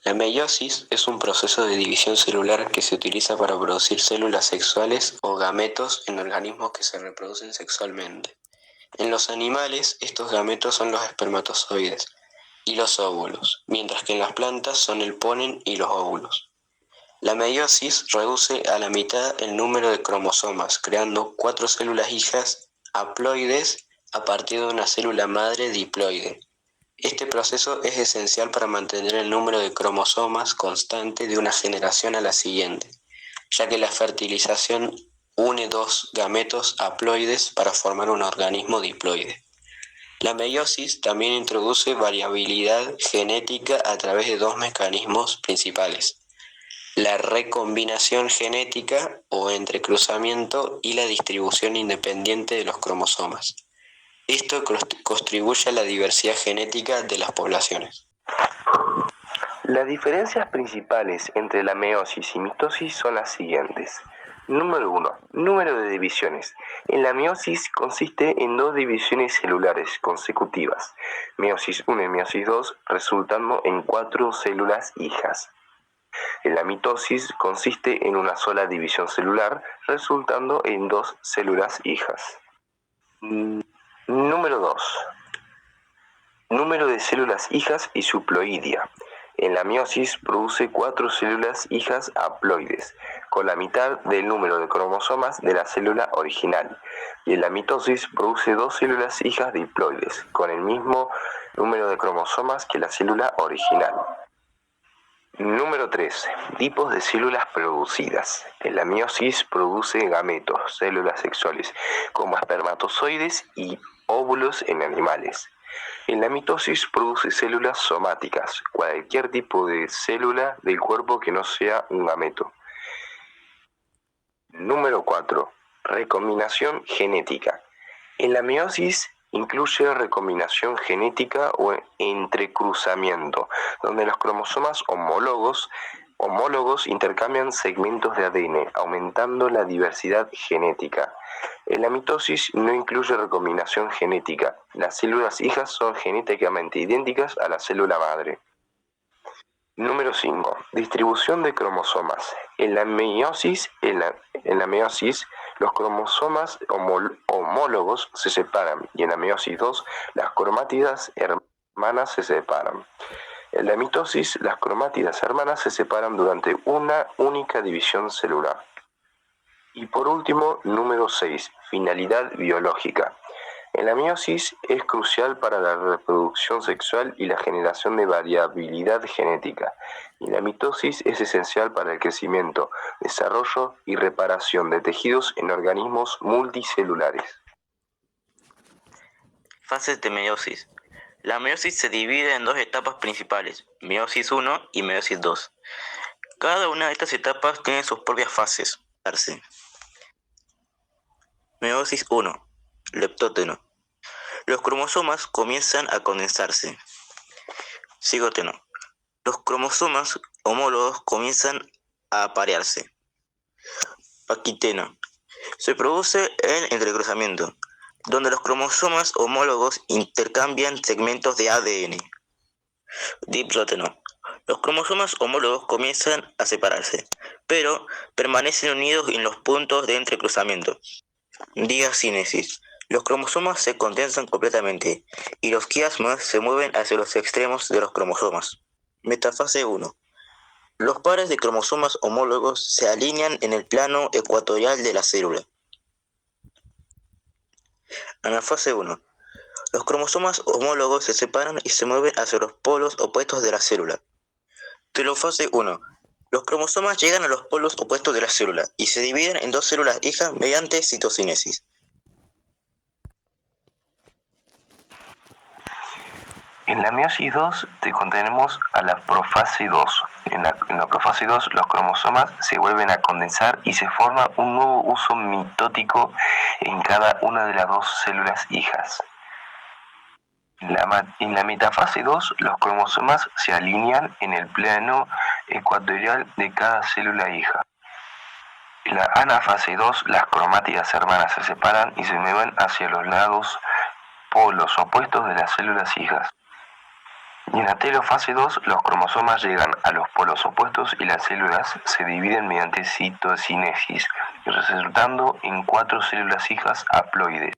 La meiosis es un proceso de división celular que se utiliza para producir células sexuales o gametos en organismos que se reproducen sexualmente. En los animales, estos gametos son los espermatozoides y los óvulos, mientras que en las plantas son el polen y los óvulos. La meiosis reduce a la mitad el número de cromosomas, creando 4 células hijas haploides a partir de una célula madre diploide. Este proceso es esencial para mantener el número de cromosomas constante de una generación a la siguiente, ya que la fertilización une 2 gametos haploides para formar un organismo diploide. La meiosis también introduce variabilidad genética a través de 2 mecanismos principales: la recombinación genética o entrecruzamiento y la distribución independiente de los cromosomas. Esto contribuye a la diversidad genética de las poblaciones. Las diferencias principales entre la meiosis y mitosis son las siguientes. Número 1. Número de divisiones. En la meiosis consiste en 2 divisiones celulares consecutivas, meiosis 1 y meiosis 2, resultando en 4 células hijas. En la mitosis consiste en una sola división celular, resultando en 2 células hijas. Número 2. Número de células hijas y su ploidia. En la meiosis produce 4 células hijas haploides, con la mitad del número de cromosomas de la célula original, y en la mitosis produce 2 células hijas diploides, con el mismo número de cromosomas que la célula original. Número 3. Tipos de células producidas. En la meiosis produce gametos, células sexuales, como espermatozoides y óvulos en animales. En la mitosis produce células somáticas, cualquier tipo de célula del cuerpo que no sea un gameto. Número 4. Recombinación genética. En la meiosis incluye recombinación genética o entrecruzamiento, donde los cromosomas homólogos intercambian segmentos de ADN, aumentando la diversidad genética. En la mitosis no incluye recombinación genética. Las células hijas son genéticamente idénticas a la célula madre. Número 5. Distribución de cromosomas. En la meiosis, los cromosomas homólogos se separan, y en la meiosis 2 las cromátidas hermanas se separan. En la mitosis, las cromátidas hermanas se separan durante una única división celular. Y por último, número 6. Finalidad biológica. En la meiosis es crucial para la reproducción sexual y la generación de variabilidad genética. Y la mitosis es esencial para el crecimiento, desarrollo y reparación de tejidos en organismos multicelulares. Fases de meiosis. La meiosis se divide en 2 etapas principales, meiosis 1 y meiosis 2. Cada una de estas etapas tiene sus propias fases. Meiosis 1. Leptóteno. Los cromosomas comienzan a condensarse. Cigóteno. Los cromosomas homólogos comienzan a aparearse. Paquiteno. Se produce el entrecruzamiento, donde los cromosomas homólogos intercambian segmentos de ADN. Diplotóteno. Los cromosomas homólogos comienzan a separarse, pero permanecen unidos en los puntos de entrecruzamiento. Diasínesis. Los cromosomas se condensan completamente y los quiasmas se mueven hacia los extremos de los cromosomas. Metafase 1. Los pares de cromosomas homólogos se alinean en el plano ecuatorial de la célula. Anafase 1. Los cromosomas homólogos se separan y se mueven hacia los polos opuestos de la célula. Telofase 1. Los cromosomas llegan a los polos opuestos de la célula y se dividen en 2 células hijas mediante citocinesis. En la meiosis 2 tenemos a la profase 2. En la profase 2 los cromosomas se vuelven a condensar y se forma un nuevo uso mitótico en cada una de las 2 células hijas. En la metafase 2 los cromosomas se alinean en el plano ecuatorial de cada célula hija. En la anafase 2 las cromátidas hermanas se separan y se mueven hacia los lados polos opuestos de las células hijas. Y en la telofase 2, los cromosomas llegan a los polos opuestos y las células se dividen mediante citocinesis, resultando en 4 células hijas haploides.